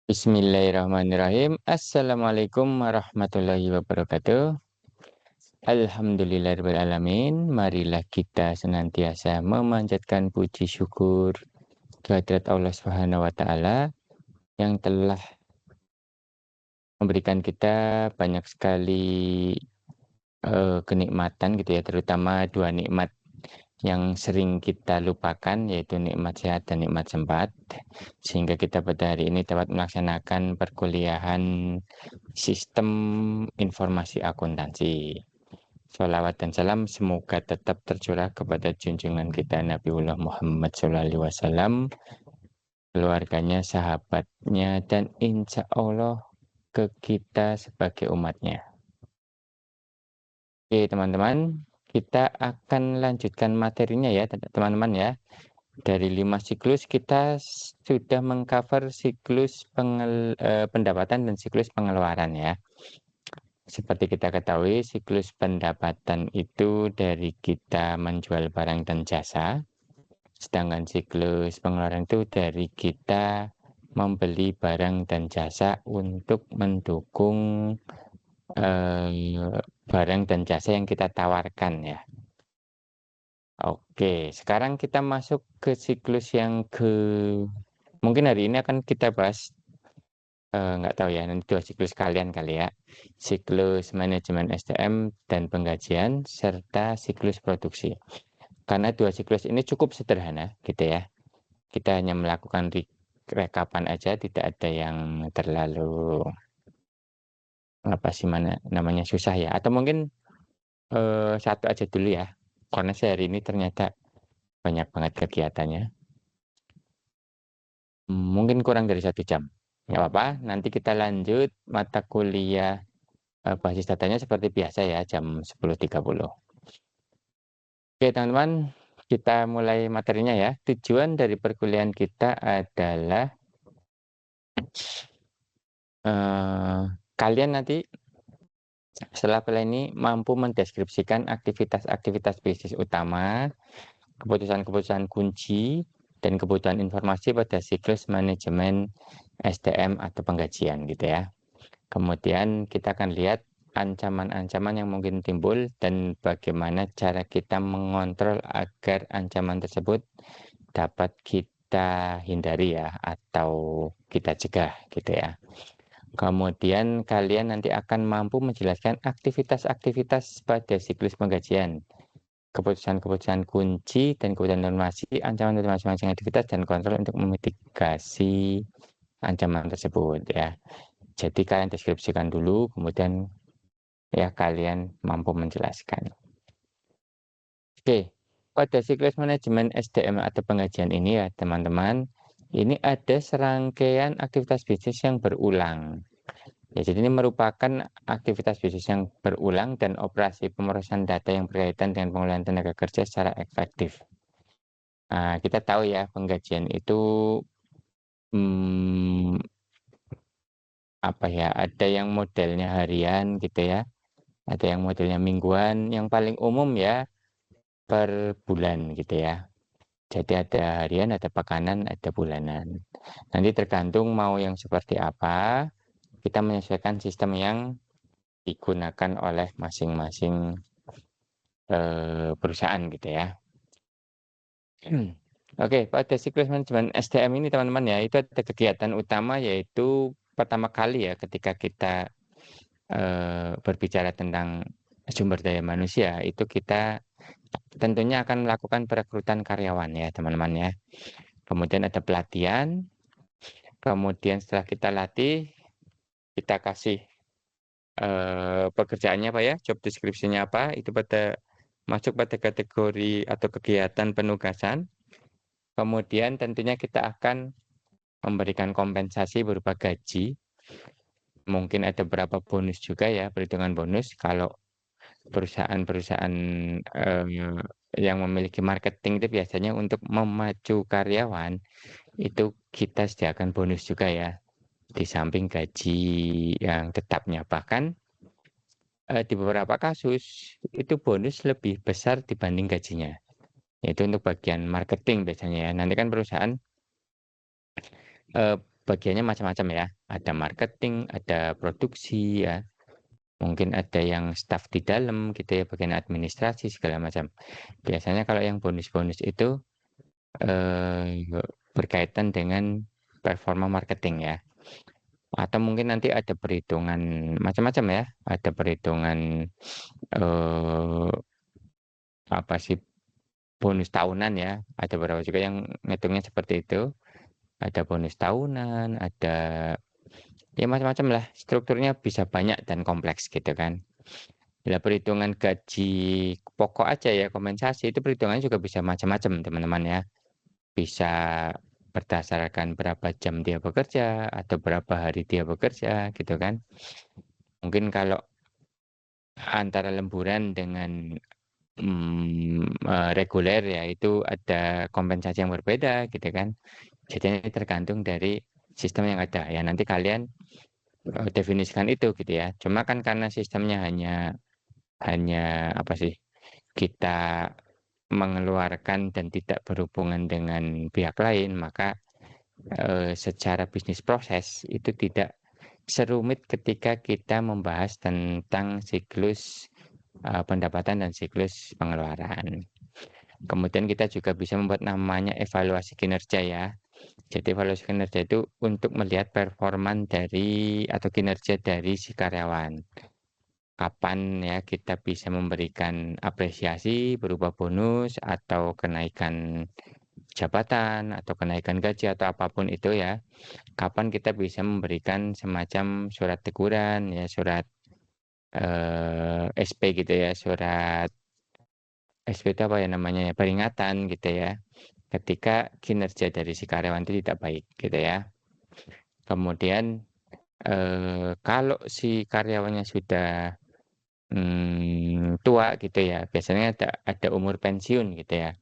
Bismillahirrahmanirrahim. Assalamualaikum warahmatullahi wabarakatuh. Alhamdulillahirrahmanirrahim. Marilah kita senantiasa memanjatkan puji syukur kehadirat Allah Subhanahu wa Ta'ala yang telah memberikan kita banyak sekali kenikmatan gitu ya, terutama dua nikmat yang sering kita lupakan, yaitu nikmat sehat dan nikmat sempat, sehingga kita pada hari ini dapat melaksanakan perkuliahan sistem informasi akuntansi. Sholawat dan salam semoga tetap tercurah kepada junjungan kita Nabiullah Muhammad SAW, keluarganya, sahabatnya, dan insya Allah ke kita sebagai umatnya. Oke teman-teman, kita akan lanjutkan materinya ya teman-teman ya. Dari 5 siklus kita sudah mengcover siklus pendapatan dan siklus pengeluaran ya. Seperti kita ketahui, siklus pendapatan itu dari kita menjual barang dan jasa, sedangkan siklus pengeluaran itu dari kita membeli barang dan jasa untuk mendukung barang dan jasa yang kita tawarkan ya. Oke, sekarang kita masuk ke siklus yang mungkin hari ini akan kita bahas, nggak tahu ya, nanti 2 siklus kalian kali ya. Siklus manajemen SDM dan penggajian, serta siklus produksi. Karena 2 siklus ini cukup sederhana gitu ya. Kita hanya melakukan rekapan aja, tidak ada yang terlalu namanya susah ya. Atau mungkin satu aja dulu ya, karena hari ini ternyata banyak banget kegiatannya. Mungkin kurang dari 1 jam. Nggak apa-apa, nanti kita lanjut mata kuliah basis datanya seperti biasa ya, jam 10.30. Oke teman-teman, kita mulai materinya ya. Tujuan dari perkuliahan kita adalah kalian nanti setelah kuliah ini mampu mendeskripsikan aktivitas-aktivitas bisnis utama, keputusan-keputusan kunci, dan kebutuhan informasi pada siklus manajemen SDM atau penggajian gitu ya. Kemudian kita akan lihat ancaman-ancaman yang mungkin timbul dan bagaimana cara kita mengontrol agar ancaman tersebut dapat kita hindari ya, atau kita cegah gitu ya. Kemudian kalian nanti akan mampu menjelaskan aktivitas-aktivitas pada siklus penggajian, keputusan-keputusan kunci dan kebutuhan informasi, ancaman dari masing-masing aktivitas, dan kontrol untuk memitigasi ancaman tersebut ya. Jadi kalian deskripsikan dulu, kemudian ya kalian mampu menjelaskan. Oke, pada siklus manajemen SDM atau penggajian ini ya teman-teman, ini ada serangkaian aktivitas bisnis yang berulang. Ya, jadi ini merupakan aktivitas bisnis yang berulang dan operasi pemrosesan data yang berkaitan dengan pengolahan tenaga kerja secara efektif. Nah, kita tahu ya penggajian itu apa ya, ada yang modelnya harian gitu ya, ada yang modelnya mingguan, yang paling umum ya per bulan gitu ya. Jadi ada harian, ada pekanan, ada bulanan. Nanti tergantung mau yang seperti apa, kita menyesuaikan sistem yang digunakan oleh masing-masing perusahaan gitu ya. Oke, pada siklus manajemen SDM ini teman-teman ya, itu ada kegiatan utama yaitu pertama kali ya ketika kita berbicara tentang sumber daya manusia, itu kita tentunya akan melakukan perekrutan karyawan ya teman-teman ya. Kemudian ada pelatihan, kemudian setelah kita latih, kita kasih pekerjaannya apa ya, job description-nya apa, itu masuk pada kategori atau kegiatan penugasan. Kemudian tentunya kita akan memberikan kompensasi berupa gaji. Mungkin ada beberapa bonus juga ya, perhitungan bonus. Kalau perusahaan-perusahaan yang memiliki marketing itu biasanya untuk memacu karyawan, itu kita sediakan bonus juga ya, di samping gaji yang tetapnya. Bahkan di beberapa kasus itu bonus lebih besar dibanding gajinya. Yaitu untuk bagian marketing biasanya ya. Nanti kan perusahaan bagiannya macam-macam ya, ada marketing, ada produksi ya, mungkin ada yang staff di dalam gitu ya, bagian administrasi segala macam. Biasanya kalau yang bonus-bonus itu, berkaitan dengan performa marketing ya, atau mungkin nanti ada perhitungan macam-macam ya, ada perhitungan, apa sih, bonus tahunan ya, ada beberapa juga yang ngitungnya seperti itu, ada bonus tahunan, ada ya macam-macam lah, strukturnya bisa banyak dan kompleks gitu kan. Bila perhitungan gaji pokok aja ya, kompensasi itu perhitungannya juga bisa macam-macam teman-teman ya. Bisa berdasarkan berapa jam dia bekerja atau berapa hari dia bekerja gitu kan. Mungkin kalau antara lemburan dengan reguler ya itu ada kompensasi yang berbeda gitu kan. Jadi ini tergantung dari sistem yang ada ya, nanti kalian definisikan itu gitu ya. Cuma kan karena sistemnya hanya apa sih, kita mengeluarkan dan tidak berhubungan dengan pihak lain, maka secara bisnis proses itu tidak serumit ketika kita membahas tentang siklus pendapatan dan siklus pengeluaran. Kemudian kita juga bisa membuat namanya evaluasi kinerja ya. Jadi evaluasi kinerja itu untuk melihat performan dari atau kinerja dari si karyawan. Kapan ya kita bisa memberikan apresiasi berupa bonus atau kenaikan jabatan atau kenaikan gaji atau apapun itu ya. Kapan kita bisa memberikan semacam surat teguran ya, surat SP gitu ya, surat SP itu apa ya namanya ya, peringatan gitu ya, ketika kinerja dari si karyawan itu tidak baik gitu ya. Kemudian kalau si karyawannya sudah tua gitu ya, biasanya ada umur pensiun gitu ya.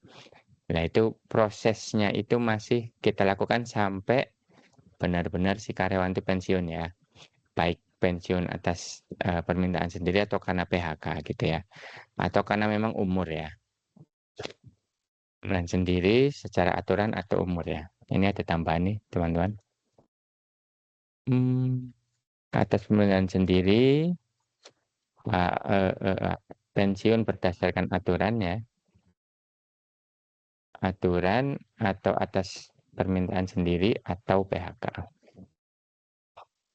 Nah itu prosesnya itu masih kita lakukan sampai benar-benar si karyawan itu pensiun ya. Baik pensiun atas permintaan sendiri atau karena PHK gitu ya. Atau karena memang umur ya. Permintaan sendiri secara aturan atau umur ya. Ini ada tambahan nih teman-teman. Atas permintaan sendiri, pensiun berdasarkan aturan ya. Aturan atau atas permintaan sendiri atau PHK.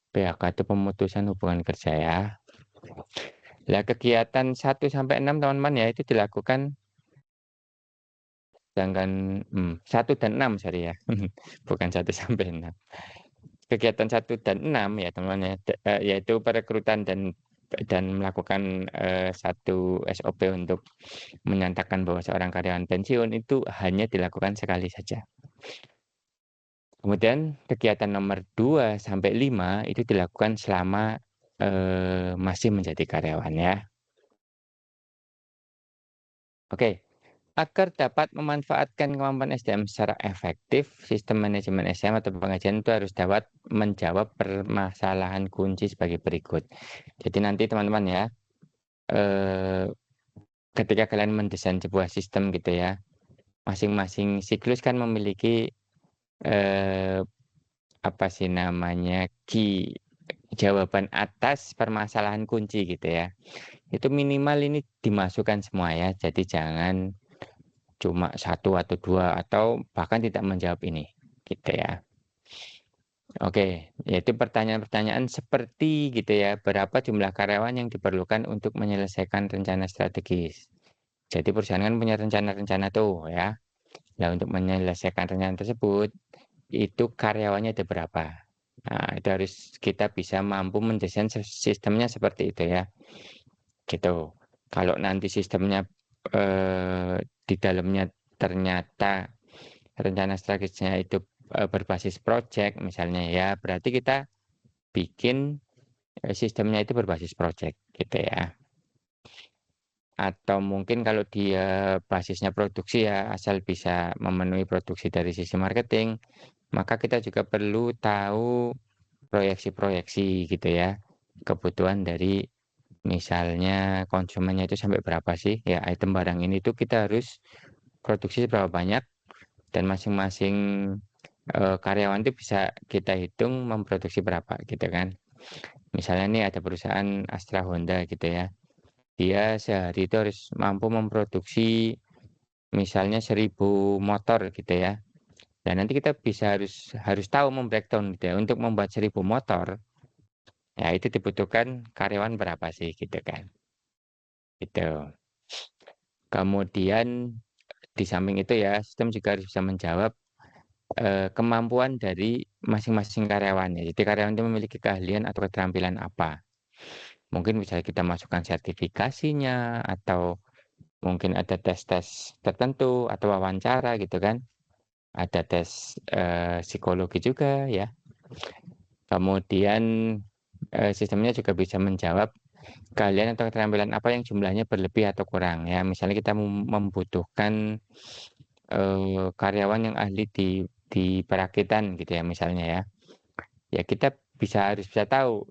PHK itu pemutusan hubungan kerja ya. Lah kegiatan 1 sampai 6 teman-teman ya itu dilakukan, sedangkan 1 dan 6 sorry ya, bukan 1 sampai 6. Kegiatan 1 dan 6 ya teman-teman ya, yaitu perekrutan dan melakukan satu SOP untuk menyatakan bahwa seorang karyawan pensiun itu hanya dilakukan sekali saja. Kemudian kegiatan nomor 2 sampai 5 itu dilakukan selama masih menjadi karyawan ya. Oke, agar dapat memanfaatkan kemampuan SDM secara efektif, sistem manajemen SDM atau pengajian itu harus dapat menjawab permasalahan kunci sebagai berikut. Jadi nanti teman-teman ya, ketika kalian mendesain sebuah sistem gitu ya, masing-masing siklus kan memiliki apa sih namanya, jawaban atas permasalahan kunci gitu ya. Itu minimal ini dimasukkan semua ya. Jadi jangan cuma 1 atau 2 atau bahkan tidak menjawab ini gitu ya. Oke, yaitu pertanyaan-pertanyaan seperti gitu ya, berapa jumlah karyawan yang diperlukan untuk menyelesaikan rencana strategis. Jadi perusahaan kan punya rencana-rencana tuh ya. Nah, untuk menyelesaikan rencana tersebut, itu karyawannya ada berapa. Nah, itu harus kita bisa mampu mendesain sistemnya seperti itu ya. Gitu. Kalau nanti sistemnya di dalamnya ternyata rencana strategisnya itu berbasis project misalnya ya, berarti kita bikin sistemnya itu berbasis project gitu ya. Atau mungkin kalau dia basisnya produksi ya, asal bisa memenuhi produksi dari sisi marketing, maka kita juga perlu tahu proyeksi-proyeksi gitu ya. Kebutuhan dari misalnya konsumennya itu sampai berapa sih? Ya, item barang ini tuh kita harus produksi berapa banyak dan masing-masing karyawan itu bisa kita hitung memproduksi berapa gitu kan. Misalnya nih ada perusahaan Astra Honda gitu ya. Dia sehari itu harus mampu memproduksi misalnya 1.000 motor gitu ya. Dan nanti kita harus tahu breakdown gitu ya. Untuk membuat 1.000 motor, ya itu dibutuhkan karyawan berapa sih gitu kan. Gitu. Kemudian di samping itu ya, sistem juga harus bisa menjawab kemampuan dari masing-masing karyawannya. Jadi karyawan itu memiliki keahlian atau keterampilan apa. Mungkin bisa kita masukkan sertifikasinya atau mungkin ada tes-tes tertentu atau wawancara gitu kan. Ada tes psikologi juga ya. Kemudian sistemnya juga bisa menjawab keahlian atau keterampilan apa yang jumlahnya berlebih atau kurang ya. Misalnya kita membutuhkan karyawan yang ahli di perakitan gitu ya misalnya ya. Ya kita harus bisa tahu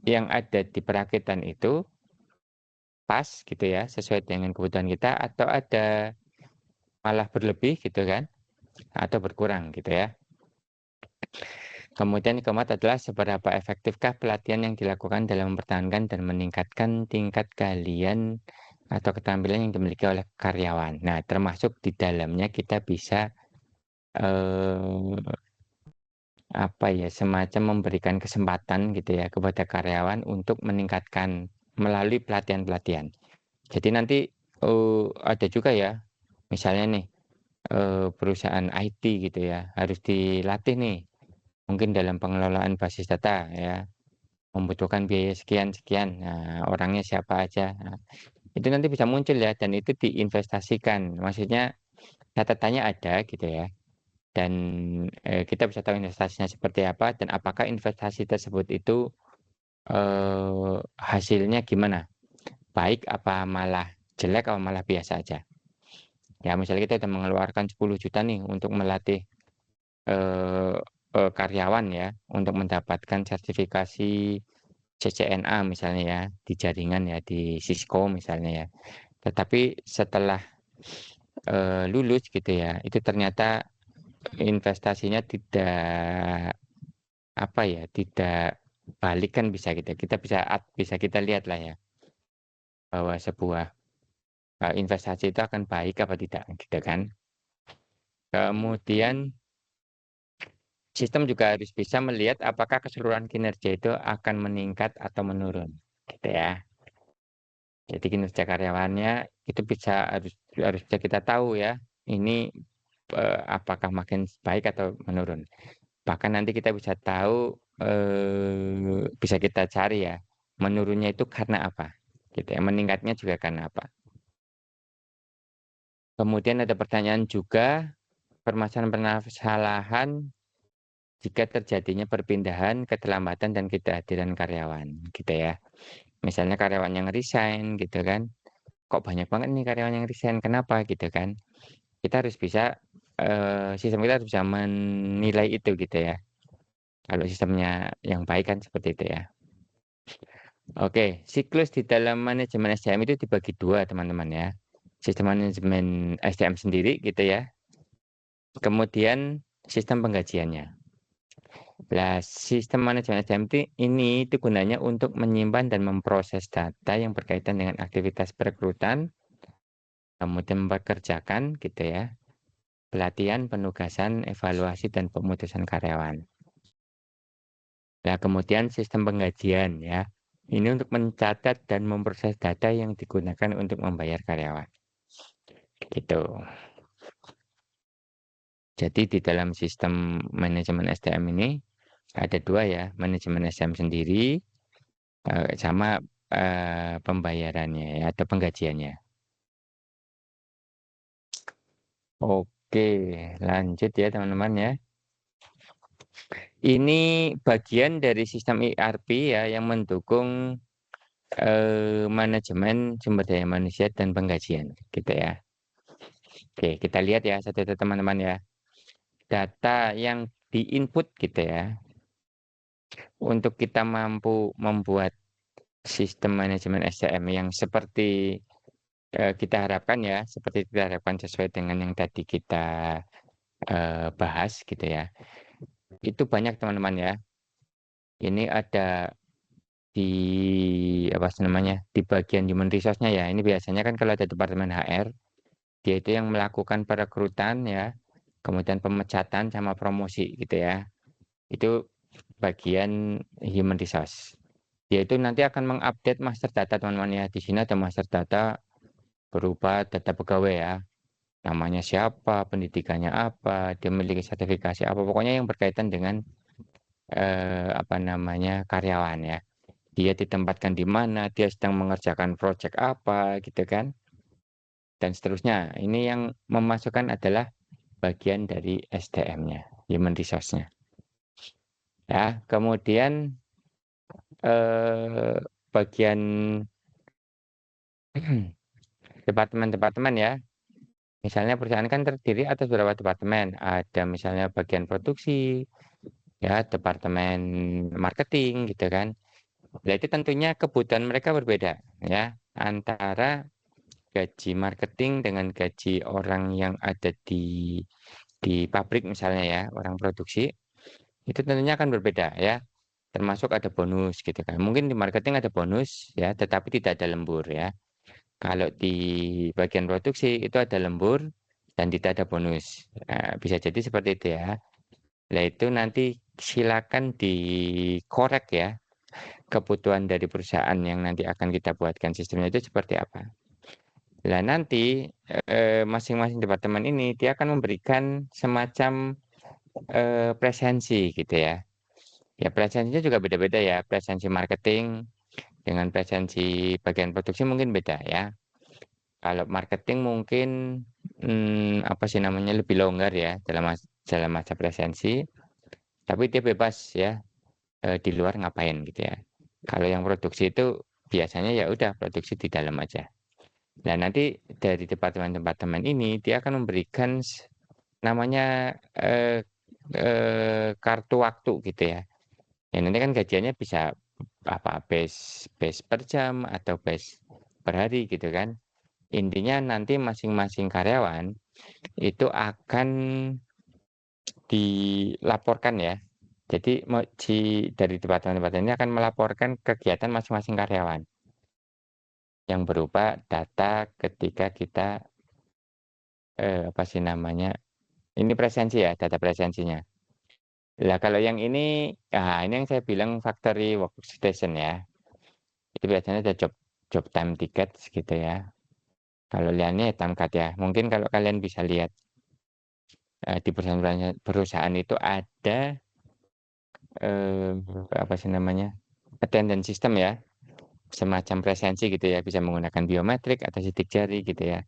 yang ada di perakitan itu pas gitu ya, sesuai dengan kebutuhan kita atau ada malah berlebih gitu kan, atau berkurang gitu ya. Kemudian yang keempat adalah seberapa efektifkah pelatihan yang dilakukan dalam mempertahankan dan meningkatkan tingkat keahlian atau keterampilan yang dimiliki oleh karyawan. Nah, termasuk di dalamnya kita bisa semacam memberikan kesempatan gitu ya kepada karyawan untuk meningkatkan melalui pelatihan-pelatihan. Jadi nanti ada juga ya, misalnya nih perusahaan IT gitu ya, harus dilatih nih, mungkin dalam pengelolaan basis data ya, membutuhkan biaya sekian-sekian. Nah, orangnya siapa aja. Nah, itu nanti bisa muncul ya, dan itu diinvestasikan. Maksudnya catatannya ada gitu ya. Dan kita bisa tahu investasinya seperti apa dan apakah investasi tersebut itu hasilnya gimana, baik apa malah jelek apa malah biasa aja. Ya misalnya kita sudah mengeluarkan 10 juta nih untuk melatih eh, karyawan ya untuk mendapatkan sertifikasi CCNA misalnya ya di jaringan ya di Cisco misalnya ya. Tetapi setelah lulus gitu ya, itu ternyata investasinya tidak balik kan bisa gitu. Kita bisa kita lihat lah ya bahwa sebuah investasi itu akan baik apa tidak gitu kan. Kemudian sistem juga harus bisa melihat apakah keseluruhan kinerja itu akan meningkat atau menurun gitu ya. Jadi kinerja karyawannya itu harus bisa kita tahu ya. Ini apakah makin baik atau menurun. Bahkan nanti kita bisa tahu bisa kita cari ya menurunnya itu karena apa. Gitu ya. Meningkatnya juga karena apa. Kemudian ada pertanyaan juga permasalahan-permasalahan jika terjadinya perpindahan, keterlambatan dan ketidakhadiran karyawan gitu ya. Misalnya karyawan yang resign gitu kan. Kok banyak banget nih karyawan yang resign, kenapa gitu kan. Kita harus bisa sistem kita harus bisa menilai itu gitu ya. Kalau sistemnya yang baik kan seperti itu ya. Oke, siklus di dalam manajemen SDM itu dibagi dua teman-teman ya. Sistem manajemen SDM sendiri gitu ya. Kemudian sistem penggajiannya. Nah, sistem manajemen SDM ini itu gunanya untuk menyimpan dan memproses data yang berkaitan dengan aktivitas perekrutan, kemudian mempekerjakan gitu ya, pelatihan, penugasan, evaluasi, dan pemutusan karyawan. Nah, kemudian sistem penggajian ya. Ini untuk mencatat dan memproses data yang digunakan untuk membayar karyawan. Gitu. Jadi di dalam sistem manajemen SDM ini ada dua ya, manajemen SDM sendiri sama pembayarannya ya, atau penggajiannya. Oke, lanjut ya teman-teman ya. Ini bagian dari sistem ERP ya yang mendukung manajemen sumber daya manusia dan penggajian gitu ya. Oke, kita lihat ya satu-satu teman-teman ya. Data yang diinput gitu ya. Untuk kita mampu membuat sistem manajemen SDM yang seperti kita harapkan ya, seperti kita harapkan sesuai dengan yang tadi kita bahas gitu ya. Itu banyak teman-teman ya. Ini ada di apa sih namanya, di bagian human resource-nya ya. Ini biasanya kan kalau ada departemen HR, dia itu yang melakukan perekrutan ya, kemudian pemecatan sama promosi gitu ya. Itu bagian human resource. Dia itu nanti akan mengupdate master data teman-teman ya. Di sini ada master data berupa data pegawai ya. Namanya siapa, pendidikannya apa, dia memiliki sertifikasi apa, pokoknya yang berkaitan dengan apa namanya, karyawan ya. Dia ditempatkan di mana, dia sedang mengerjakan proyek apa gitu kan, dan seterusnya. Ini yang memasukkan adalah bagian dari SDM-nya, human resource-nya. Ya, kemudian bagian departemen-departemen ya. Misalnya perusahaan kan terdiri atas beberapa departemen. Ada misalnya bagian produksi, ya, departemen marketing gitu kan. Nah, itu tentunya kebutuhan mereka berbeda ya, antara gaji marketing dengan gaji orang yang ada di pabrik misalnya ya, orang produksi, itu tentunya akan berbeda ya. Termasuk ada bonus gitu kan. Mungkin di marketing ada bonus ya, tetapi tidak ada lembur ya. Kalau di bagian produksi itu ada lembur dan tidak ada bonus. Nah, bisa jadi seperti itu ya. Nah, itu nanti silakan dikorek ya, kebutuhan dari perusahaan yang nanti akan kita buatkan sistemnya itu seperti apa. Nah, nanti masing-masing departemen ini dia akan memberikan semacam presensi gitu ya. Ya presensinya juga beda-beda ya. Presensi marketing dengan presensi bagian produksi mungkin beda ya. Kalau marketing mungkin apa sih namanya, lebih longgar ya dalam masa presensi, tapi dia bebas ya di luar ngapain gitu ya. Kalau yang produksi itu biasanya ya udah produksi di dalam aja. Nah, nanti dari departemen-departemen ini dia akan memberikan namanya kartu waktu gitu ya. Ya nanti kan gajiannya bisa apa, base base per jam atau base per hari gitu kan. Intinya nanti masing-masing karyawan itu akan dilaporkan ya. Jadi dari departemen-departemen ini akan melaporkan kegiatan masing-masing karyawan yang berupa data ketika kita apa sih namanya, ini presensi ya, data presensinya. Lah kalau yang ini yang saya bilang factory workstation ya. Itu biasanya ada job job time ticket gitu ya. Kalau lihatnya time card ya. Mungkin kalau kalian bisa lihat di perusahaan itu ada eh, apa sih namanya, attendance system ya, semacam presensi gitu ya, bisa menggunakan biometrik atau sidik jari gitu ya.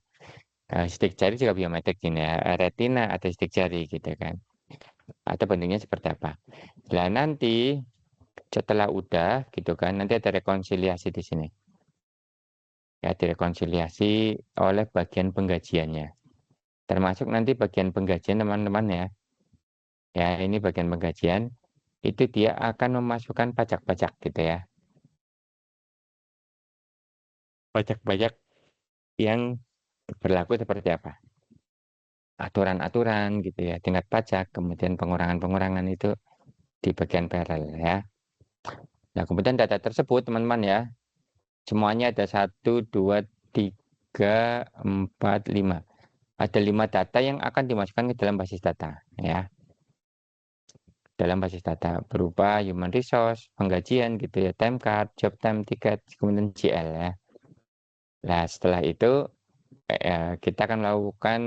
Sidik jari juga biometrik gini ya, retina atau sidik jari gitu kan. Atau bentuknya seperti apa. Nah nanti setelah udah gitu kan, nanti ada rekonsiliasi di sini. Ya, direkonsiliasi oleh bagian penggajiannya. Termasuk nanti bagian penggajian teman-teman ya. Ya, ini bagian penggajian. Itu dia akan memasukkan pajak-pajak gitu ya. Pajak-pajak yang berlaku seperti apa. Aturan-aturan gitu ya. Tingkat pajak, kemudian pengurangan-pengurangan itu di bagian paralel ya. Nah, kemudian data tersebut teman-teman ya. Semuanya ada 1, 2, 3, 4, 5. Ada 5 data yang akan dimasukkan ke dalam basis data ya. Dalam basis data berupa human resource, penggajian gitu ya, time card, job time ticket, kemudian GL ya. Nah, setelah itu kita akan melakukan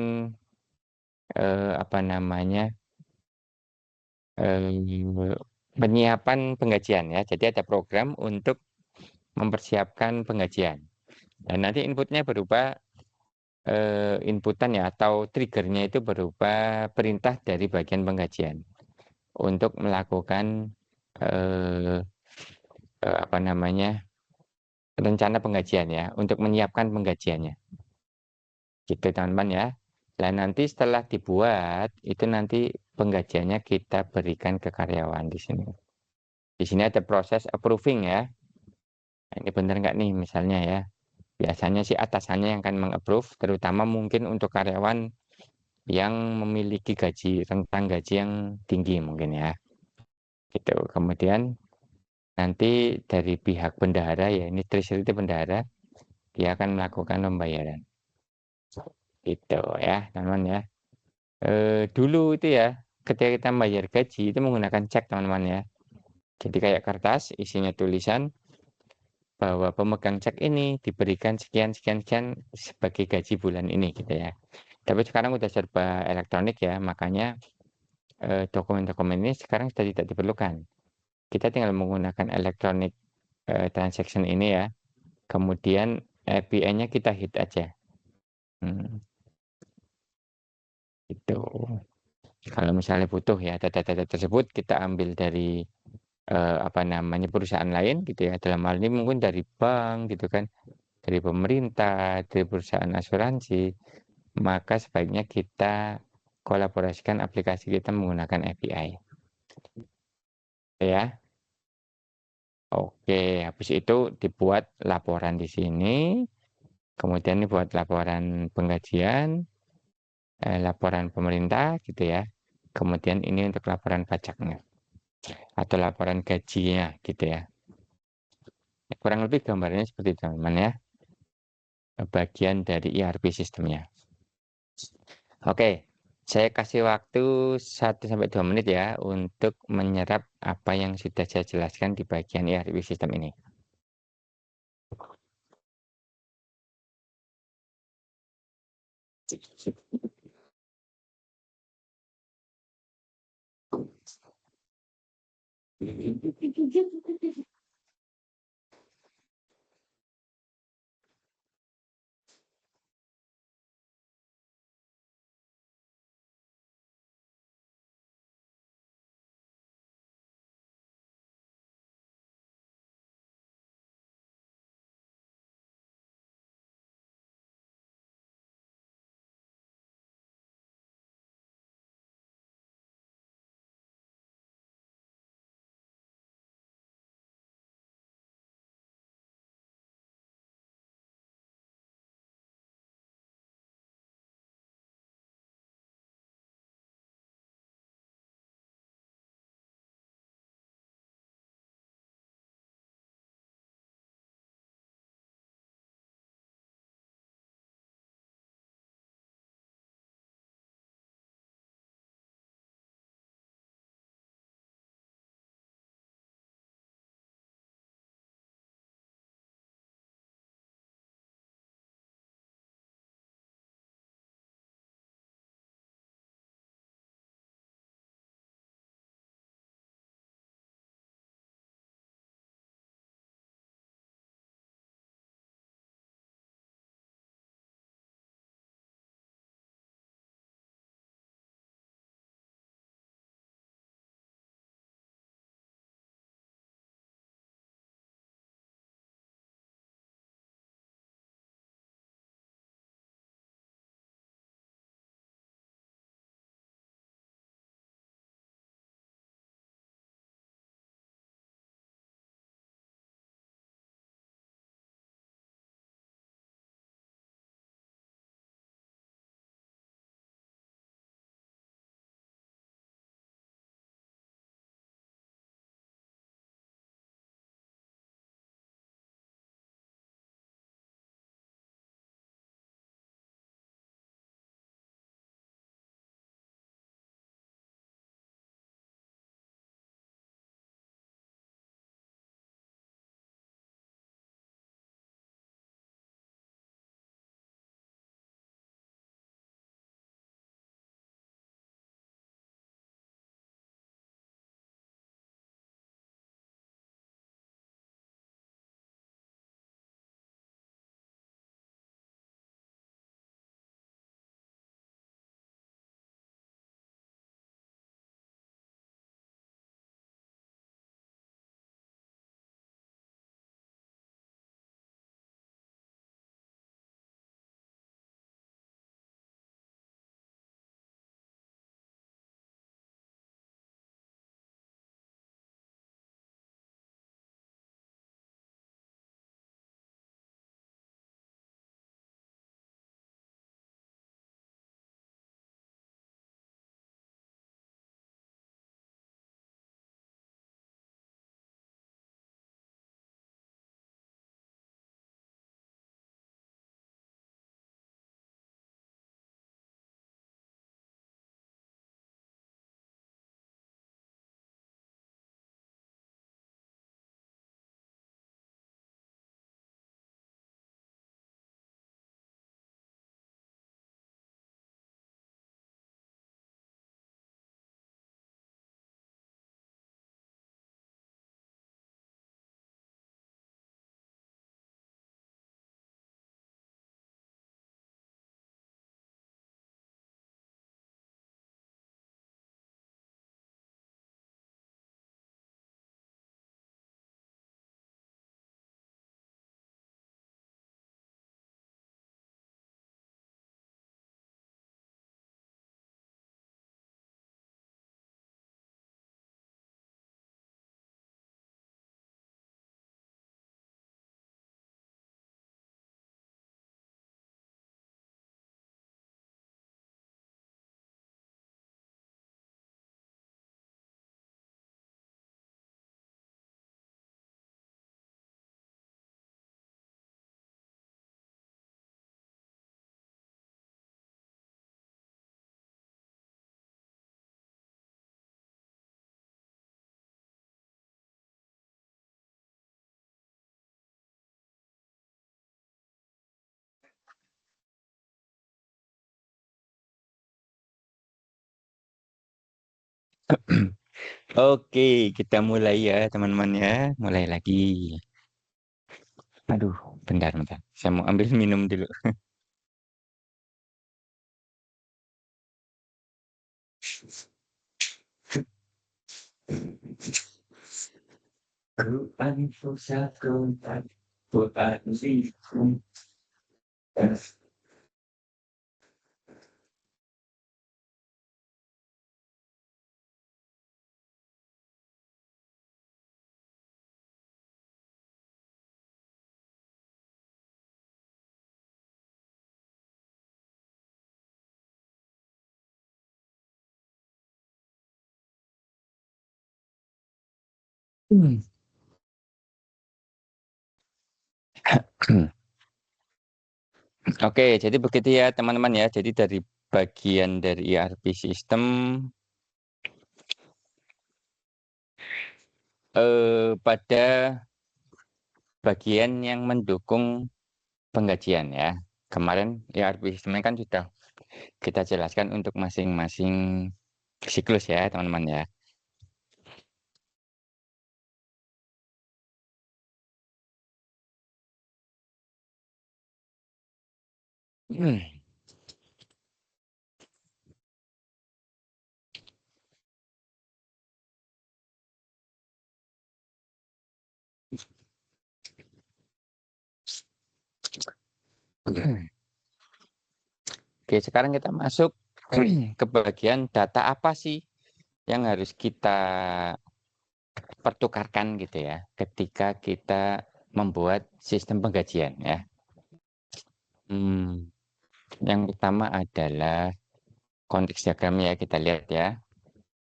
apa namanya, penyiapan penggajian ya. Jadi ada program untuk mempersiapkan penggajian. Dan nanti inputnya berupa inputan ya, atau triggernya itu berupa perintah dari bagian penggajian untuk melakukan apa namanya, rencana penggajian ya, untuk menyiapkan penggajiannya. Gitu teman-teman ya. Dan nanti setelah dibuat, itu nanti penggajiannya kita berikan ke karyawan di sini. Di sini ada proses approving ya. Nah, ini benar nggak nih misalnya ya. Biasanya sih atasannya yang akan meng-approve, terutama mungkin untuk karyawan yang memiliki rentang gaji yang tinggi mungkin ya, gitu. Kemudian nanti dari pihak bendahara ya, ini treasury itu bendahara, dia akan melakukan pembayaran, gitu ya teman-teman ya. Dulu itu ya, ketika kita membayar gaji itu menggunakan cek teman-teman ya. Jadi kayak kertas isinya tulisan bahwa pemegang cek ini diberikan sekian sekian sekian sebagai gaji bulan ini gitu ya. Tapi sekarang udah serba elektronik ya, makanya dokumen-dokumen ini sekarang sudah tidak diperlukan. Kita tinggal menggunakan electronic transaction ini ya. Kemudian API-nya kita hit aja. Itu. Kalau misalnya butuh ya data-data tersebut kita ambil dari apa namanya perusahaan lain gitu ya. Dalam hal ini mungkin dari bank gitu kan, dari pemerintah, dari perusahaan asuransi. Maka sebaiknya kita kolaborasikan aplikasi kita menggunakan API. Ya. Oke, habis itu dibuat laporan di sini, kemudian dibuat laporan penggajian, laporan pemerintah gitu ya. Kemudian ini untuk laporan pajaknya atau laporan gajinya gitu ya. Kurang lebih gambarnya seperti itu teman-teman ya. Bagian dari ERP sistemnya. Oke, saya kasih waktu 1 sampai 2 menit ya untuk menyerap apa yang sudah saya jelaskan di bagian ERP sistem ini. Oke, kita mulai ya teman-teman ya. Mulai lagi. Aduh, bentar, bentar. Saya mau ambil minum dulu. Quran pusatku, Quran diriku. Hmm. Oke, jadi begitu ya teman-teman ya. Jadi dari bagian dari ERP sistem pada bagian yang mendukung penggajian ya. Kemarin ERP sistemnya kan sudah kita jelaskan untuk masing-masing siklus ya teman-teman ya. Hmm. Oke, sekarang kita masuk ke bagian data apa sih yang harus kita pertukarkan gitu ya ketika kita membuat sistem penggajian ya. Hmm, yang pertama adalah konteks diagram ya, kita lihat ya.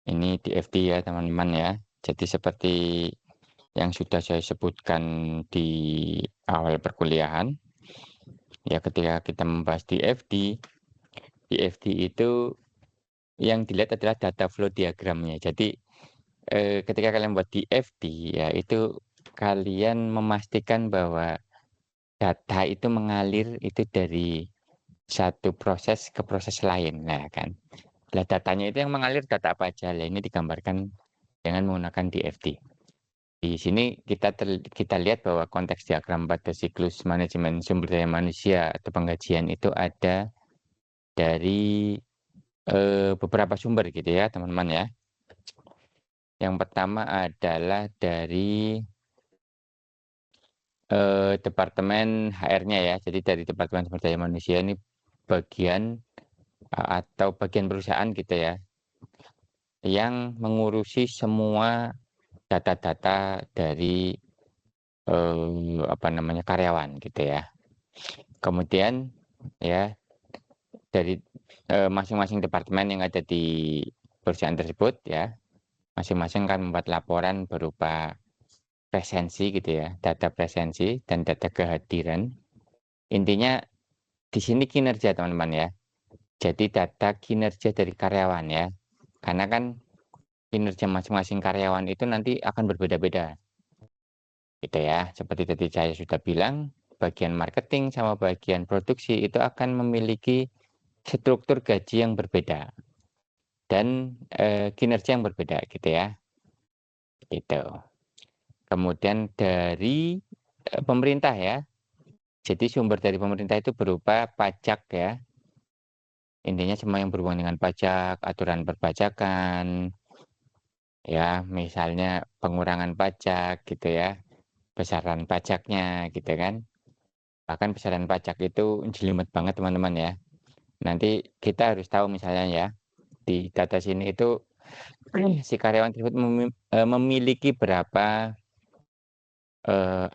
Ini di FD ya teman-teman ya. Jadi seperti yang sudah saya sebutkan di awal perkuliahan, ya ketika kita membahas di FD itu yang dilihat adalah data flow diagramnya. Jadi ketika kalian buat di FD ya itu kalian memastikan bahwa data itu mengalir itu dari satu proses ke proses lain, nah kan. Lah datanya itu yang mengalir data apa aja? Lah ini digambarkan dengan menggunakan DFT. Di sini kita lihat bahwa konteks diagram pada siklus manajemen sumber daya manusia atau penggajian itu ada dari beberapa sumber gitu ya, teman-teman ya. Yang pertama adalah dari departemen HR-nya ya. Jadi dari Departemen Sumber Daya Manusia ini bagian atau bagian perusahaan gitu ya, yang mengurusi semua data-data dari apa namanya karyawan gitu ya. Kemudian ya dari masing-masing departemen yang ada di perusahaan tersebut ya, masing-masing kan membuat laporan berupa presensi gitu ya, data presensi dan data kehadiran. Intinya di sini kinerja teman-teman ya. Jadi data kinerja dari karyawan ya. Karena kan kinerja masing-masing karyawan itu nanti akan berbeda-beda. Gitu ya. Seperti tadi saya sudah bilang, bagian marketing sama bagian produksi itu akan memiliki struktur gaji yang berbeda dan kinerja yang berbeda gitu ya. Gitu. Kemudian dari pemerintah ya. Jadi sumber dari pemerintah itu berupa pajak ya. Intinya semua yang berhubungan dengan pajak, aturan perpajakan, ya misalnya pengurangan pajak gitu ya, besaran pajaknya gitu kan. Bahkan besaran pajak itu jelimet banget teman-teman ya. Nanti kita harus tahu misalnya ya, di data sini itu si karyawan tersebut memiliki berapa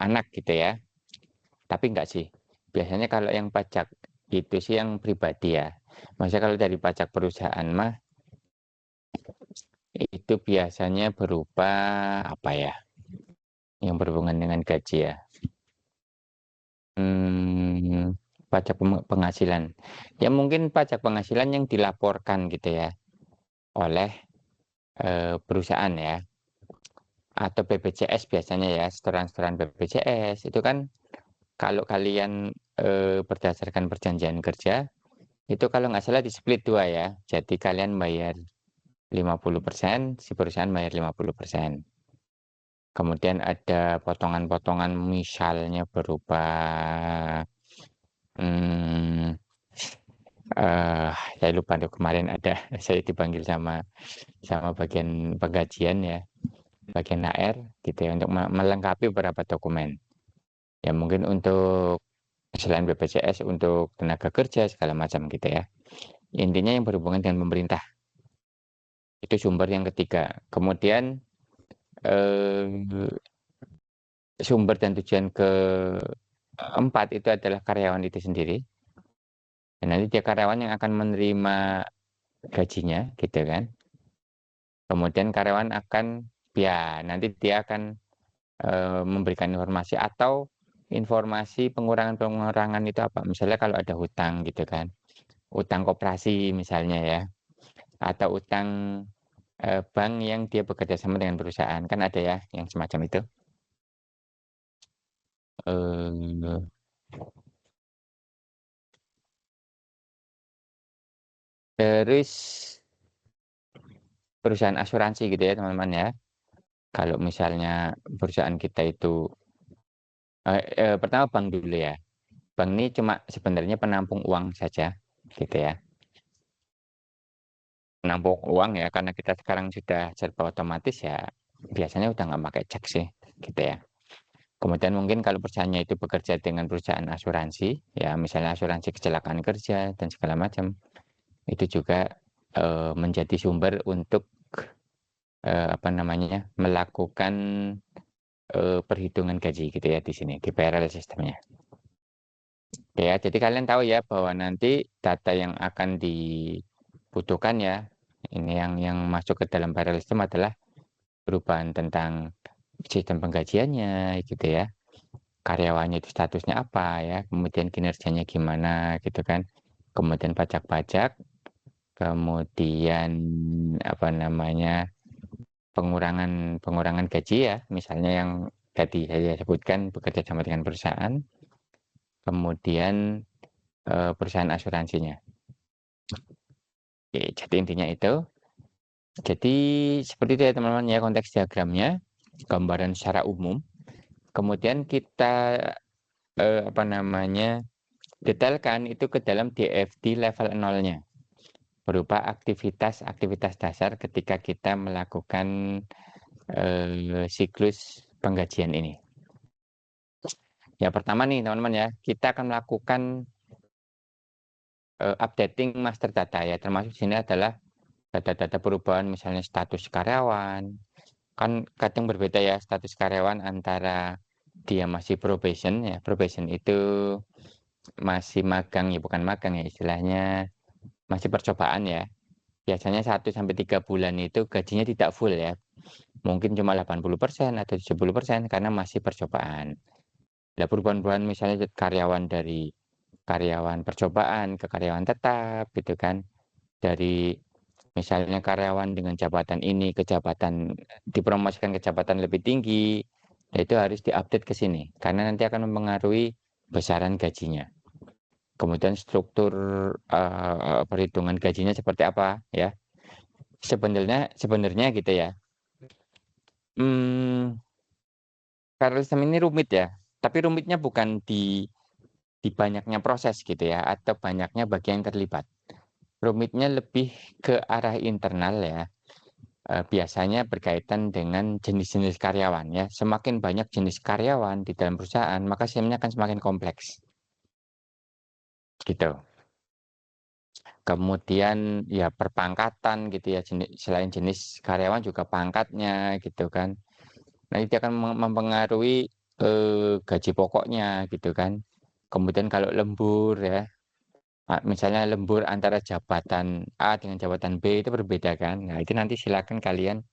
anak gitu ya. Tapi enggak sih. Biasanya kalau yang pajak itu sih yang pribadi ya. Maksudnya kalau dari pajak perusahaan mah itu biasanya berupa apa ya? Yang berhubungan dengan gaji ya. Pajak penghasilan. Ya mungkin pajak penghasilan yang dilaporkan gitu ya oleh perusahaan ya. Atau BPJS biasanya ya, setoran-setoran BPJS itu kan kalau kalian berdasarkan perjanjian kerja itu kalau nggak salah di split dua ya. Jadi kalian bayar 50%, si perusahaan bayar 50%. Kemudian ada potongan-potongan misalnya berupa hmm, saya lupa tuh kemarin ada saya dipanggil sama bagian penggajian ya, bagian HR gitu ya untuk melengkapi beberapa dokumen. Ya mungkin untuk selain BPJS untuk tenaga kerja segala macam gitu ya. Intinya yang berhubungan dengan pemerintah. Itu sumber yang ketiga. Kemudian eh, sumber dan tujuan keempat itu adalah karyawan itu sendiri. Dan nanti dia karyawan yang akan menerima gajinya gitu kan. Kemudian karyawan akan ya nanti dia akan memberikan informasi atau informasi pengurangan-pengurangan itu apa. Misalnya kalau ada hutang gitu kan. Utang koperasi misalnya ya. Atau utang bank yang dia bekerja sama dengan perusahaan. Kan ada ya yang semacam itu. Eh, terus perusahaan asuransi gitu ya teman-teman ya. Kalau misalnya perusahaan kita itu pertama bank dulu ya. Bank ini cuma sebenarnya penampung uang saja gitu ya. Penampung uang ya karena kita sekarang sudah serba otomatis ya biasanya udah nggak pakai cek sih gitu ya. Kemudian mungkin kalau perusahaannya itu bekerja dengan perusahaan asuransi ya misalnya asuransi kecelakaan kerja dan segala macam itu juga menjadi sumber untuk apa namanya melakukan perhitungan gaji gitu ya di sini di PRL sistemnya. Ya, jadi kalian tahu ya bahwa nanti data yang akan dibutuhkan ya ini yang masuk ke dalam PRL sistem adalah perubahan tentang sistem penggajiannya gitu ya. Karyawannya itu statusnya apa ya, kemudian kinerjanya gimana gitu kan. Kemudian pajak-pajak, kemudian apa namanya pengurangan pengurangan gaji ya, misalnya yang tadi saya sebutkan bekerja sama dengan perusahaan, kemudian perusahaan asuransinya. Oke, jadi intinya itu. Jadi seperti itu ya teman-teman ya konteks diagramnya, gambaran secara umum. Kemudian kita apa namanya detailkan itu ke dalam DFD level 0-nya berupa aktivitas-aktivitas dasar ketika kita melakukan siklus penggajian ini. Ya pertama nih teman-teman ya, kita akan melakukan updating master data ya, termasuk sini adalah data-data perubahan misalnya status karyawan. Kan kadang berbeda ya status karyawan antara dia masih probation ya, probation itu masih magang ya, bukan magang ya istilahnya masih percobaan ya. Biasanya 1 sampai 3 bulan itu gajinya tidak full ya. Mungkin cuma 80% atau 70% karena masih percobaan. Nah, perubahan-perubahan misalnya karyawan dari karyawan percobaan ke karyawan tetap gitu kan. Dari misalnya karyawan dengan jabatan ini ke jabatan dipromosikan ke jabatan lebih tinggi, nah itu harus diupdate ke sini karena nanti akan mempengaruhi besaran gajinya. Kemudian struktur perhitungan gajinya seperti apa ya. Sebenarnya gitu ya. Hmm, paralelisme ini rumit ya, tapi rumitnya bukan di banyaknya proses gitu ya, atau banyaknya bagian yang terlibat. Rumitnya lebih ke arah internal ya, biasanya berkaitan dengan jenis-jenis karyawan ya. Semakin banyak jenis karyawan di dalam perusahaan, maka sistemnya akan semakin kompleks gitu. Kemudian ya perpangkatan gitu ya, selain jenis karyawan juga pangkatnya gitu kan. Nah, itu akan mempengaruhi gaji pokoknya gitu kan. Kemudian kalau lembur ya, misalnya lembur antara jabatan A dengan jabatan B itu berbeda kan. Nah, itu nanti silakan kalian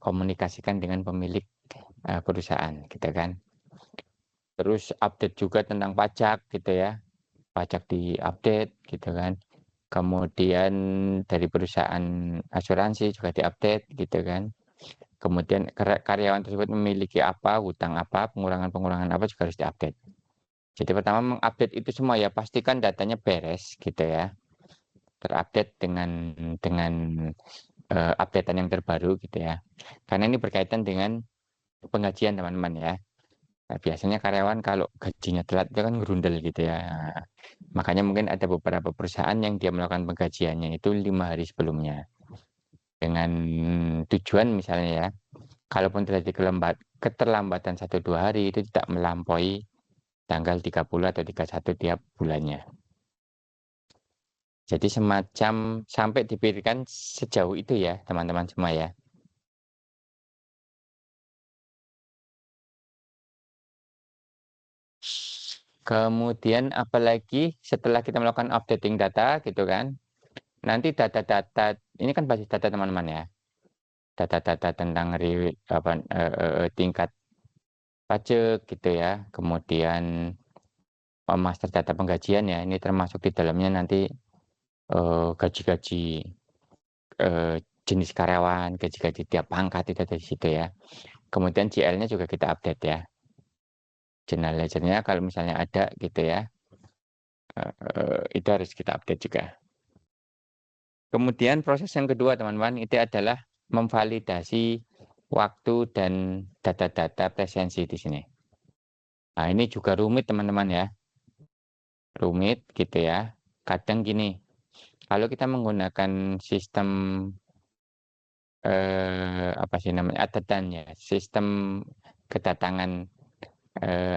komunikasikan dengan pemilik perusahaan gitu kan. Terus update juga tentang pajak gitu ya. Pajak diupdate gitu kan. Kemudian dari perusahaan asuransi juga diupdate gitu kan. Kemudian karyawan tersebut memiliki apa, hutang apa, pengurangan-pengurangan apa juga harus diupdate. Jadi pertama mengupdate itu semua ya, pastikan datanya beres gitu ya. Terupdate dengan updatean yang terbaru gitu ya. Karena ini berkaitan dengan penggajian teman-teman ya. Nah, biasanya karyawan kalau gajinya telat itu kan gerundel gitu ya. Nah, makanya mungkin ada beberapa perusahaan yang dia melakukan penggajiannya itu 5 hari sebelumnya. Dengan tujuan misalnya ya, kalaupun terjadi keterlambatan 1-2 hari itu tidak melampaui tanggal 30 atau 31 tiap bulannya. Jadi semacam sampai dipikirkan sejauh itu ya teman-teman semua ya. Kemudian apalagi setelah kita melakukan updating data gitu kan, nanti data-data ini kan basis data teman-teman ya. Data-data tentang tingkat pajak gitu ya. Kemudian master data penggajian ya, ini termasuk di dalamnya nanti gaji-gaji jenis karyawan, gaji-gaji tiap pangkat itu ada di situ ya. Kemudian JL-nya juga kita update ya. General ledger-nya kalau misalnya ada gitu ya, itu harus kita update juga. Kemudian proses yang kedua teman-teman itu adalah memvalidasi waktu dan data-data presensi di sini. Nah ini juga rumit teman-teman ya, rumit gitu ya. Kadang gini, kalau kita menggunakan sistem apa sih namanya adetan ya, sistem kedatangan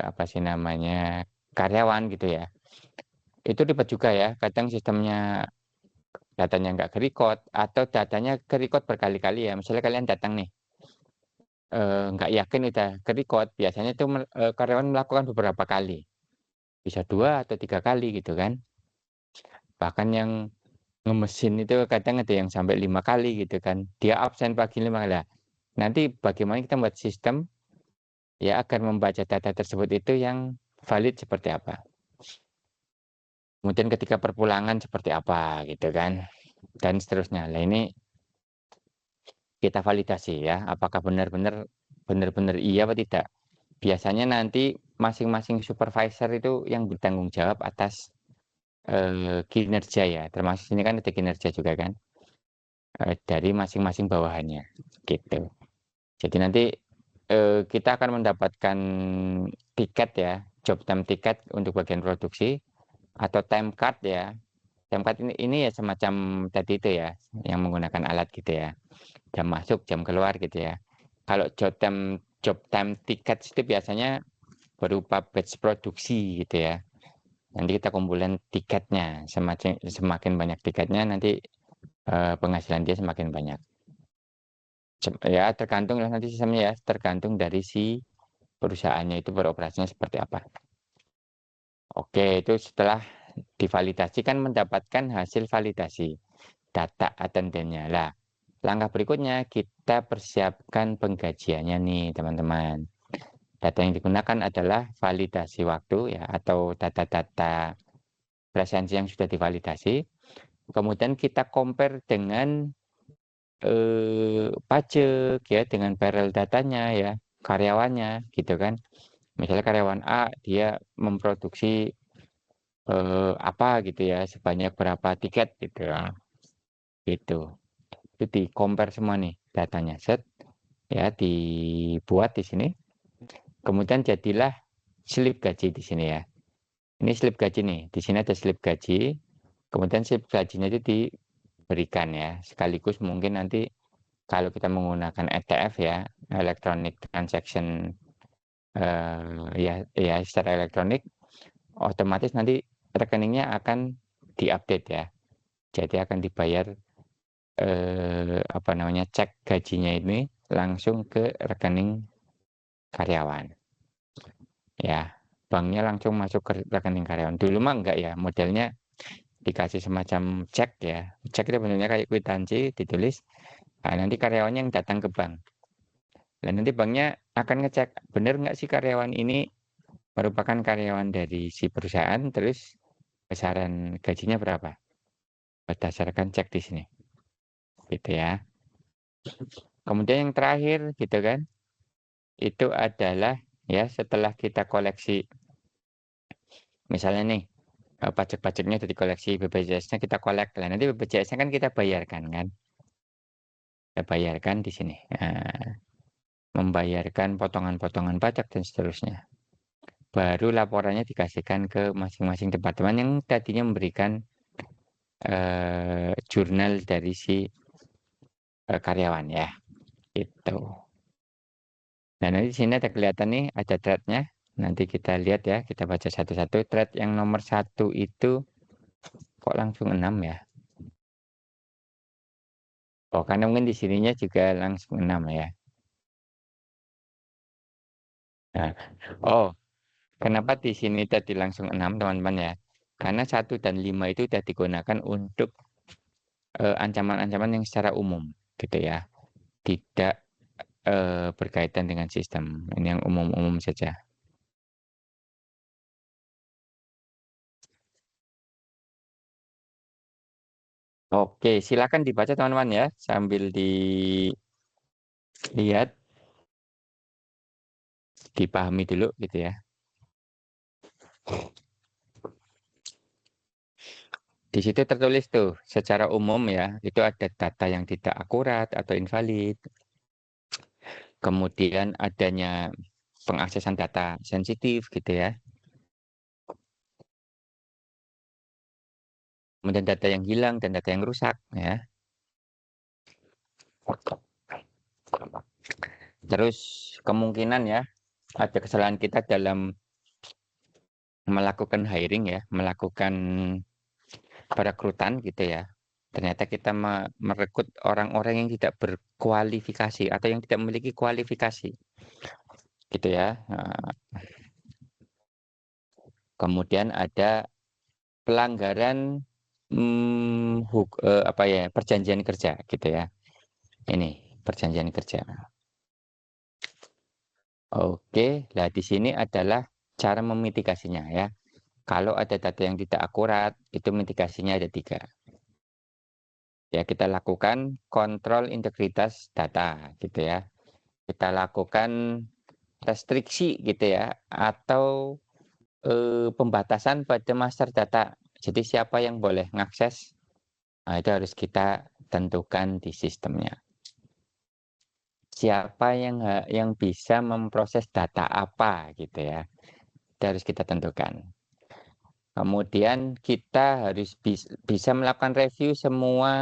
apa sih namanya karyawan gitu ya. Itu ribet juga ya. Kadang sistemnya datanya nggak ke-record atau datanya ke-record berkali-kali ya. Misalnya kalian datang nih, nggak yakin udah ke-record, biasanya itu karyawan melakukan beberapa kali. Bisa 2 atau 3 kali gitu kan. Bahkan yang ngemesin itu kadang ada yang sampai 5 kali gitu kan. Dia absen pagi 5 kali. Nah, nanti bagaimana kita buat sistem ya agar membaca data tersebut itu yang valid seperti apa. Kemudian ketika perpulangan seperti apa gitu kan. Dan seterusnya. Nah ini kita validasi ya, apakah benar-benar iya atau tidak. Biasanya nanti masing-masing supervisor itu yang bertanggung jawab atas kinerja ya, termasuk sini kan ada kinerja juga kan, dari masing-masing bawahannya, gitu. Jadi nanti kita akan mendapatkan tiket ya, job time tiket untuk bagian produksi atau time card ya. Time card ini ya semacam tadi itu ya, yang menggunakan alat gitu ya. Jam masuk, jam keluar gitu ya. Kalau job time tiket itu biasanya berupa batch produksi gitu ya. Nanti kita kumpulin tiketnya, semakin banyak tiketnya nanti penghasilan dia semakin banyak. Ya tergantung lah nanti sistemnya ya, tergantung dari si perusahaannya itu beroperasinya seperti apa. Oke, itu setelah divalidasi kan mendapatkan hasil validasi data atendennya. Lah, langkah berikutnya kita persiapkan penggajiannya nih teman-teman. Data yang digunakan adalah validasi waktu ya atau data-data presensi yang sudah divalidasi. Kemudian kita compare dengan pajak ya, dengan barrel datanya ya, karyawannya gitu kan. Misalnya karyawan A dia memproduksi apa gitu ya, sebanyak berapa tiket gitu ya. Gitu. Itu di compare semua nih datanya set ya dibuat di sini. Kemudian jadilah slip gaji di sini ya. Ini slip gaji nih. Di sini ada slip gaji. Kemudian slip gajinya itu diberikan ya. Sekaligus mungkin nanti kalau kita menggunakan ETF ya, electronic transaction ya secara elektronik, otomatis nanti rekeningnya akan diupdate ya. Jadi akan dibayar apa namanya cek gajinya ini langsung ke rekening karyawan. Ya, banknya langsung masuk ke rekening karyawan. Dulu mah enggak ya, modelnya dikasih semacam cek ya. Cek itu bentuknya kayak kwitansi ditulis. Nah, nanti karyawannya yang datang ke bank. Dan nanti banknya akan ngecek benar nggak sih karyawan ini merupakan karyawan dari si perusahaan, terus besaran gajinya berapa? Berdasarkan cek di sini, gitu ya. Kemudian yang terakhir, gitu kan, itu adalah ya setelah kita koleksi, misalnya nih pajak-pajaknya dari koleksi BPJS-nya kita kolek, lah nanti BPJS-nya kan kita bayarkan kan. kita bayarkan di sini. Nah, membayarkan potongan-potongan pajak dan seterusnya. Baru laporannya dikasihkan ke masing-masing departemen yang tadinya memberikan jurnal dari si karyawan ya. Itu. Nah, nanti di sini ada kelihatan nih, ada thread-nya. Nanti kita lihat ya, kita baca satu-satu. Thread yang nomor 1 itu kok langsung 6 ya? Oh, karena mungkin di sininya juga langsung 6 ya. Nah, oh, kenapa di sini tadi langsung 6 teman-teman ya? Karena 1 dan 5 itu sudah digunakan untuk ancaman-ancaman yang secara umum gitu ya. Tidak berkaitan dengan sistem. Ini yang umum-umum saja. Oke, silakan dibaca teman-teman ya, sambil dilihat, dipahami dulu gitu ya. Di situ tertulis tuh, secara umum ya, itu ada data yang tidak akurat atau invalid. Kemudian adanya pengaksesan data sensitif gitu ya. Kemudian data yang hilang dan data yang rusak ya. Terus kemungkinan ya, ada kesalahan kita dalam melakukan hiring ya, melakukan perekrutan gitu ya. Ternyata kita merekrut orang-orang yang tidak berkualifikasi atau yang tidak memiliki kualifikasi gitu ya. Nah, kemudian ada pelanggaran apa ya, perjanjian kerja gitu ya. Ini perjanjian kerja. Oke, nah di sini adalah cara memitigasinya ya. Kalau ada data yang tidak akurat, itu mitigasinya ada 3. Ya, kita lakukan kontrol integritas data gitu ya. Kita lakukan restriksi gitu ya, atau pembatasan pada master data. Jadi siapa yang boleh mengakses, nah, itu harus kita tentukan di sistemnya. Siapa yang bisa memproses data apa gitu ya, itu harus kita tentukan. Kemudian kita harus bisa melakukan review semua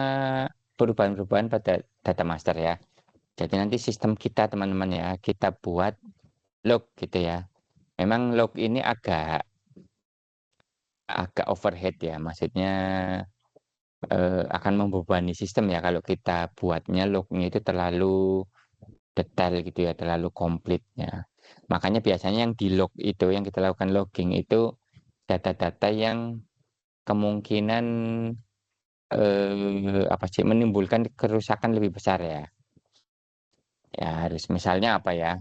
perubahan-perubahan pada data master ya. Jadi nanti sistem kita teman-teman ya, kita buat log gitu ya. Memang log ini agak overhead ya, maksudnya akan membebani sistem ya kalau kita buatnya lognya itu terlalu detail gitu ya, terlalu komplit ya. Makanya biasanya yang di log itu, yang kita lakukan logging itu data-data yang kemungkinan apa sih, menimbulkan kerusakan lebih besar ya. Ya harus misalnya apa ya?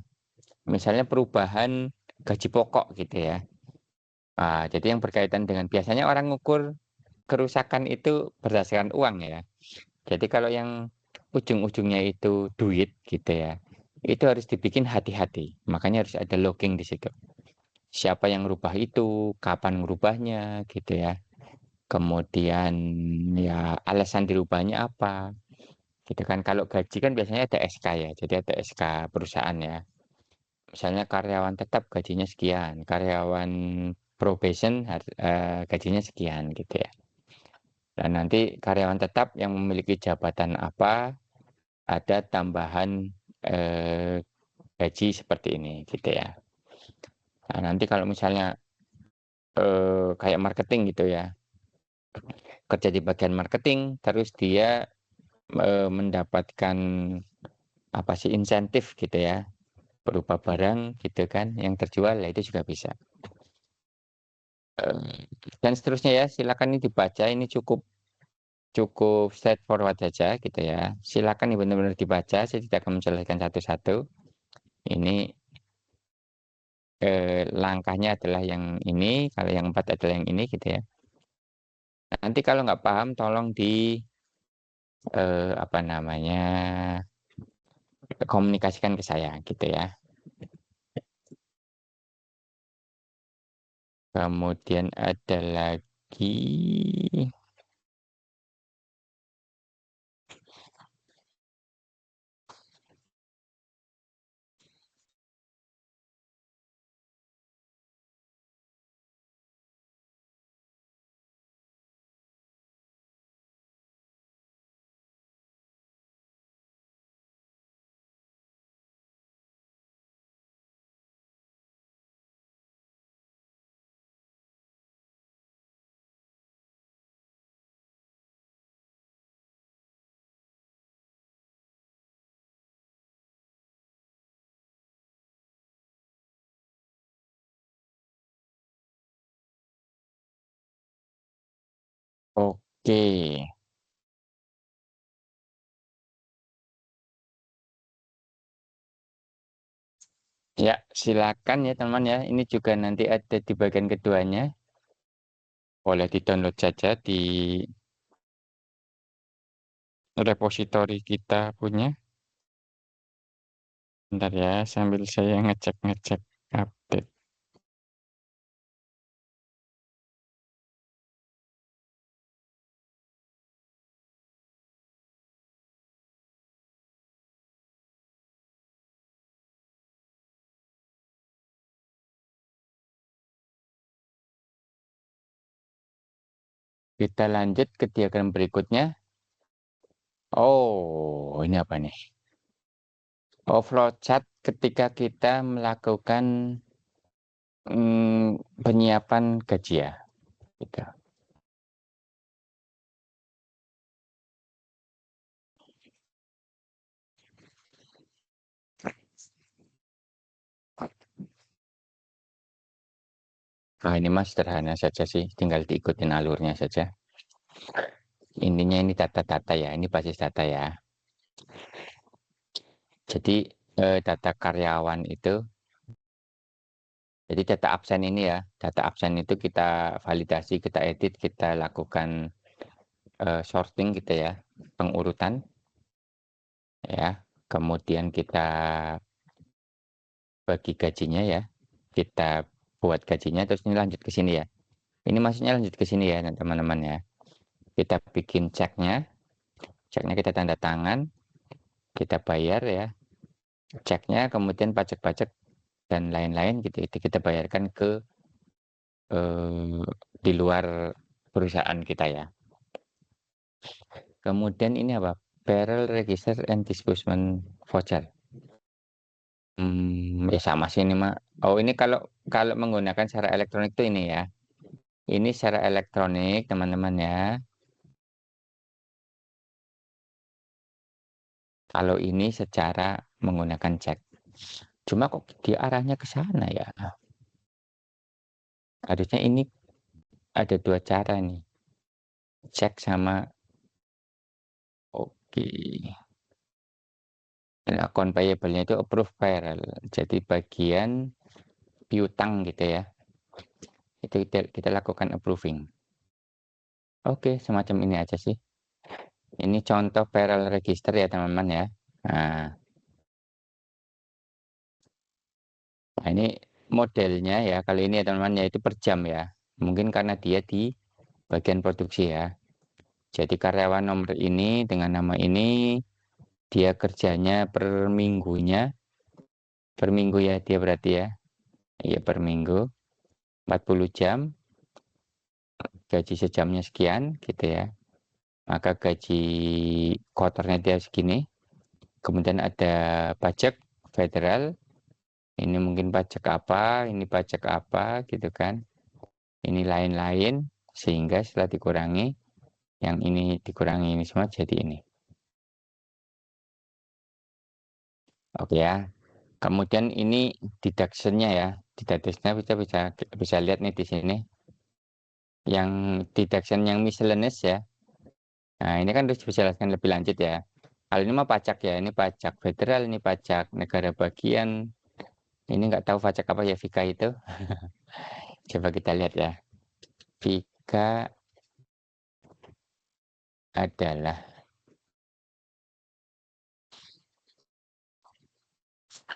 Misalnya perubahan gaji pokok gitu ya. Jadi yang berkaitan dengan biasanya orang ngukur kerusakan itu berdasarkan uang ya. Jadi kalau yang ujung-ujungnya itu duit gitu ya, itu harus dibikin hati-hati. Makanya harus ada logging di situ. Siapa yang rubah itu, kapan ngerubahnya gitu ya. Kemudian ya alasan dirubahnya apa. Gitu kan. Kalau gaji kan biasanya ada SK ya. Jadi ada SK perusahaan ya. Misalnya karyawan tetap gajinya sekian, karyawan probation gajinya sekian gitu ya. Dan nanti karyawan tetap yang memiliki jabatan apa, ada tambahan eh, gaji seperti ini gitu ya. Nah, nanti kalau misalnya kayak marketing gitu ya, kerja di bagian marketing, terus dia mendapatkan apa sih, insentif gitu ya, berupa barang gitu kan yang terjual, ya itu juga bisa. Dan seterusnya ya, silakan ini dibaca, ini cukup cukup straightforward saja gitu ya. Silakan ini benar-benar dibaca, saya tidak akan menjelaskan satu-satu. Ini langkahnya adalah yang ini, kalau yang 4 adalah yang ini gitu ya. Nanti kalau nggak paham tolong apa namanya, komunikasikan ke saya gitu ya. Kemudian ada lagi, Oke. Ya, silakan ya teman ya. Ini juga nanti ada di bagian keduanya. Boleh di-download saja di repositori kita punya. Bentar ya, sambil saya ngecek-ngecek update. Kita lanjut ke diagram berikutnya. Oh, ini apa nih? Oh, flowchart ketika kita melakukan penyiapan gaji ya. Gitu. Nah, ini mas sederhana saja sih, tinggal diikutin alurnya saja. Intinya ini data-data ya, ini basis data ya. Jadi data karyawan itu, jadi data absen ini ya, data absen itu kita validasi, kita edit, kita lakukan sorting gitu ya, pengurutan ya. Kemudian kita bagi gajinya ya, kita buat gajinya terus ini lanjut ke sini ya. Ini maksudnya lanjut ke sini ya teman-teman ya. Kita bikin ceknya kita tanda tangan, kita bayar ya, ceknya kemudian pajak-pajak dan lain-lain gitu itu kita bayarkan ke di luar perusahaan kita ya. Kemudian ini apa? Payroll Register and Disbursement Voucher. Ya sama sih ini Mak. Oh ini kalau kalau menggunakan secara elektronik tuh ini ya. Ini secara elektronik teman-teman ya. Kalau ini secara menggunakan cek. Cuma kok dia arahnya ke sana ya? Harusnya ini ada dua cara nih. Cek sama oke. Dan akun payable-nya itu approve payroll. Jadi bagian piutang gitu ya. Itu kita lakukan approving. Oke, semacam ini aja sih. Ini contoh payroll register ya teman-teman ya. Nah, nah, ini modelnya ya. Kali ini ya teman-teman ya itu per jam ya. Mungkin karena dia di bagian produksi ya. Jadi karyawan nomor ini dengan nama ini dia kerjanya per minggu ya dia berarti ya. Iya per minggu 40 jam, gaji sejamnya sekian gitu ya. Maka gaji kotornya dia segini. Kemudian ada pajak federal, ini mungkin pajak apa, ini pajak apa gitu kan. Ini lain-lain sehingga setelah dikurangi yang ini dikurangi ini semua jadi ini. Oke ya. Kemudian ini deduction-nya ya. Deduction-nya bisa bisa bisa lihat nih di sini. Yang deduction yang miscellaneous ya. Nah, ini kan harus dijelaskan lebih lanjut ya. Hal ini mah pajak ya, ini pajak federal, ini pajak negara bagian. Ini nggak tahu pajak apa ya Vika itu. Coba kita lihat ya. Vika adalah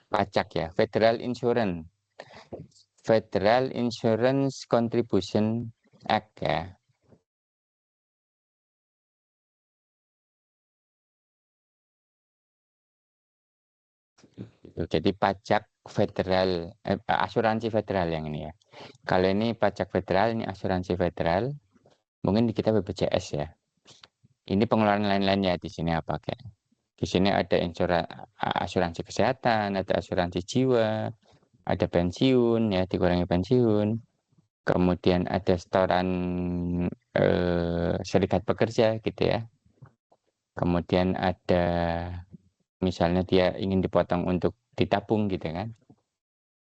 pajak ya, Federal Insurance. Federal Insurance Contribution Act ya. Jadi pajak federal, asuransi federal yang ini ya. Kalau ini pajak federal, ini asuransi federal. Mungkin di kita BPJS ya. Ini pengeluaran lain-lainnya di sini apa kayak? Di sini ada asuransi kesehatan, ada asuransi jiwa, ada pensiun ya, dikurangi pensiun. Kemudian ada setoran serikat pekerja gitu ya. Kemudian ada misalnya dia ingin dipotong untuk ditabung gitu kan.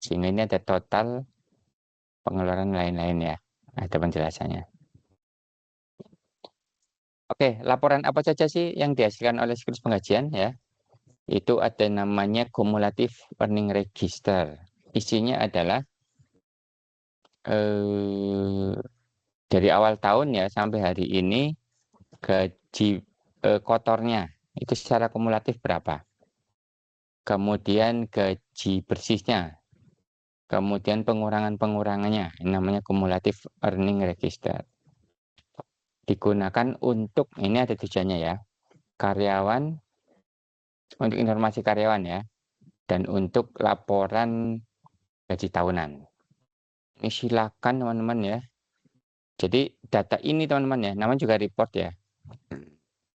Sehingga ini ada total pengeluaran lain-lain ya. Ada penjelasannya. Oke, laporan apa saja sih yang dihasilkan oleh siklus penggajian ya? Itu ada namanya cumulative earning register. Isinya adalah eh, dari awal tahun ya sampai hari ini gaji kotornya itu secara kumulatif berapa? Kemudian gaji bersihnya, kemudian pengurangan-pengurangannya, ini namanya cumulative earning register. Digunakan untuk, ini ada tujuannya ya, karyawan, untuk informasi karyawan ya, dan untuk laporan gaji tahunan. Ini silakan teman-teman ya. Jadi data ini teman-teman ya, namanya juga report ya.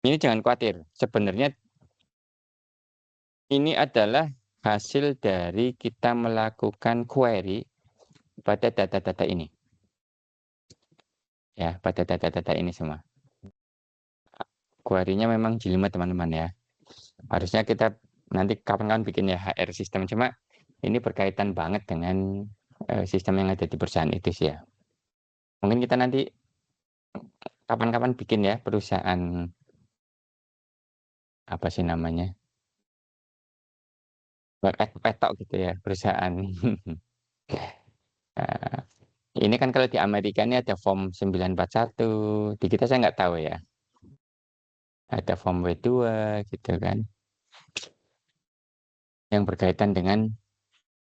Ini jangan khawatir, sebenarnya ini adalah hasil dari kita melakukan query pada data-data ini. Ya, pada data-data ini semua. Query-nya memang jelimet teman-teman ya. Harusnya kita nanti kapan-kapan bikin ya HR sistem. Cuma ini berkaitan banget dengan sistem yang ada di perusahaan itu sih ya. Mungkin kita nanti kapan-kapan bikin ya perusahaan, apa sih namanya, petok gitu ya, perusahaan. Nah, ini kan kalau di Amerika ini ada form 941, di kita saya nggak tahu ya. Ada form W2 gitu kan, yang berkaitan dengan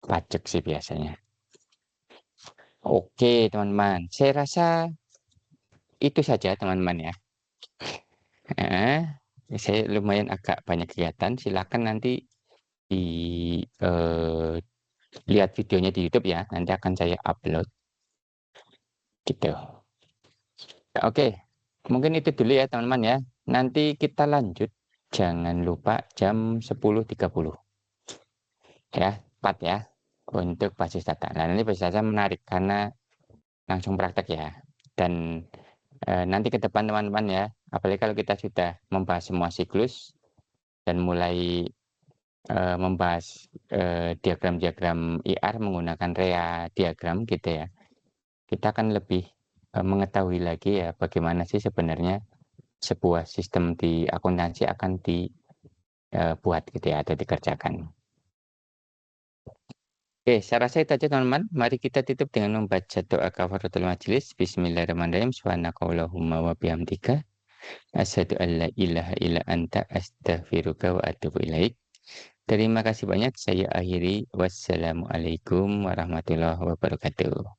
pajak sih biasanya. Oke teman-teman, saya rasa itu saja teman-teman ya. Eh, saya lumayan agak banyak kegiatan, silakan nanti di eh, lihat videonya di YouTube ya, nanti akan saya upload gitu. Oke, mungkin itu dulu ya teman-teman ya. Nanti kita lanjut, jangan lupa jam 10.30 ya, tepat ya, untuk basis data. Nah, nanti basis data menarik karena langsung praktek ya. Dan nanti ke depan teman-teman ya, apalagi kalau kita sudah membahas semua siklus dan mulai membahas diagram-diagram IR menggunakan REA diagram gitu ya, kita akan lebih mengetahui lagi ya bagaimana sih sebenarnya sebuah sistem di akuntansi akan dibuat gitu ya atau dikerjakan. Oke, saya rasa itu aja teman-teman. Mari kita tutup dengan membaca doa kafaratul majelis. Bismillahirrahmanirrahim. Subhanakallahumma wa bihamdika asyhadu an la ilaha illa anta astaghfiruka wa atubu ilaik. Terima kasih banyak. Saya akhiri. Wassalamualaikum warahmatullahi wabarakatuh.